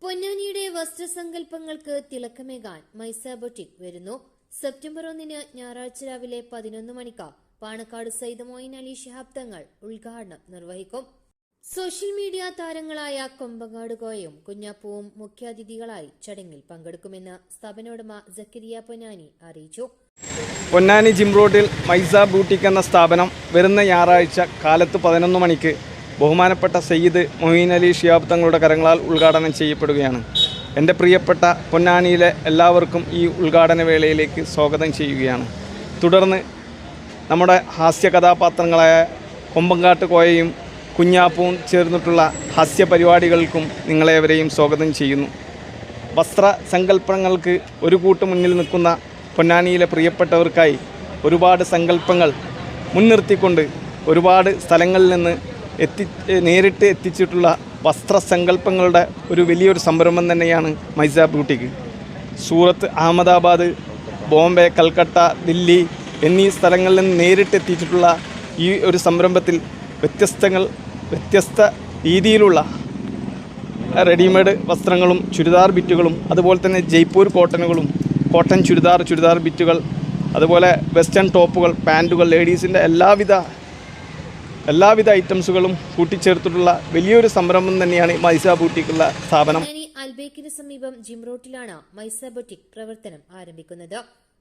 പൊന്നാനിയുടെ വസ്ത്രസങ്കല്പങ്ങൾക്ക് തിളക്കമേകാൻ Maisa boutique വരുന്നു. September 1 ഞായറാഴ്ച രാവിലെ 11 മണിക്ക് പാണക്കാട് സയ്യിദ് മൊയ്ൻ അലി ശിഹാബ് തങ്ങൾ ഉദ്ഘാടനം നിർവഹിക്കും. സോഷ്യൽ മീഡിയ താരങ്ങളായ കൊമ്പങ്ങാട് കോയയും കുഞ്ഞാപ്പുവും മുഖ്യാതിഥികളായി ചടങ്ങിൽ പങ്കെടുക്കുമെന്ന് സ്ഥാപനോടമ സക്കരിയ പൊന്നാനി അറിയിച്ചു. പൊന്നാനി ജിം റോഡിൽ മൈസ ബൂട്ടിക് എന്ന സ്ഥാപനം വരുന്ന ഞായറാഴ്ച കാലത്ത് 11 മണിക്ക് ബഹുമാനപ്പെട്ട സയ്യിദ് മൊയ്ൻ അലി ശിഹാബ് തങ്ങളുടെ കരങ്ങളാൽ ഉദ്ഘാടനം ചെയ്യപ്പെടുകയാണ്. എൻ്റെ പ്രിയപ്പെട്ട പൊന്നാനിയിലെ എല്ലാവർക്കും ഈ ഉദ്ഘാടന വേളയിലേക്ക് സ്വാഗതം ചെയ്യുകയാണ്. തുടർന്ന് നമ്മുടെ ഹാസ്യ കഥാപാത്രങ്ങളായ കൊമ്പങ്കാട്ട് കോയയും കുഞ്ഞാപ്പവും ചേർന്നിട്ടുള്ള ഹാസ്യ പരിപാടികൾക്കും നിങ്ങളേവരെയും സ്വാഗതം ചെയ്യുന്നു. വസ്ത്രസങ്കല്പങ്ങൾക്ക് ഒരു കൂട്ട് മുന്നിൽ നിൽക്കുന്ന പൊന്നാനിയിലെ പ്രിയപ്പെട്ടവർക്കായി ഒരുപാട് സങ്കല്പങ്ങൾ മുൻനിർത്തിക്കൊണ്ട് ഒരുപാട് സ്ഥലങ്ങളിൽ നിന്ന് നേരിട്ട് എത്തിച്ചിട്ടുള്ള വസ്ത്രസങ്കല്പങ്ങളുടെ ഒരു വലിയൊരു സംരംഭം തന്നെയാണ് മൈസ ബൂട്ടിക്. സൂറത്ത്, അഹമ്മദാബാദ്, ബോംബെ, കൽക്കട്ട, ദില്ലി എന്നീ സ്ഥലങ്ങളിൽ നിന്ന് നേരിട്ട് എത്തിച്ചിട്ടുള്ള ഈ ഒരു സംരംഭത്തിൽ വ്യത്യസ്ത രീതിയിലുള്ള റെഡിമെയ്ഡ് വസ്ത്രങ്ങളും ചുരിദാർ ബിറ്റുകളും അതുപോലെ തന്നെ ജയ്പൂർ കോട്ടനുകളും കോട്ടൺ ചുരിദാർ ബിറ്റുകൾ, അതുപോലെ വെസ്റ്റേൺ ടോപ്പുകൾ, പാൻറ്റുകൾ, ലേഡീസിൻ്റെ എല്ലാവിധ ഐറ്റംസുകളും കൂട്ടിച്ചേർത്തിട്ടുള്ള വലിയൊരു സംരംഭം തന്നെയാണ് മൈസ ബൂട്ടിക്കുള്ള സ്ഥാപനം. അൽബേക്കിന് സമീപം ജിം റോഡിലാണ് മൈസ ബൂട്ടിക് പ്രവർത്തനം ആരംഭിക്കുന്നത്.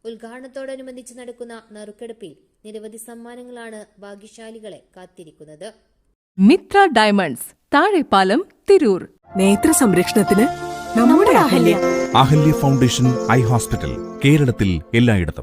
ഉദ്ഘാടനത്തോടനുബന്ധിച്ച് നടക്കുന്ന നറുക്കെടുപ്പിൽ നിരവധി സമ്മാനങ്ങളാണ് ഭാഗ്യശാലികളെ കാത്തിരിക്കുന്നത്. മിത്ര ഡയമണ്ട്സ്, താഴെപ്പാലം, തിരൂർ. നേത്ര സംരക്ഷണത്തിന് നമ്മുടെ അഹല്യ ഫൗണ്ടേഷൻ ഐ ഹോസ്പിറ്റൽ, കേരളത്തിൽ എല്ലായിടത്തും.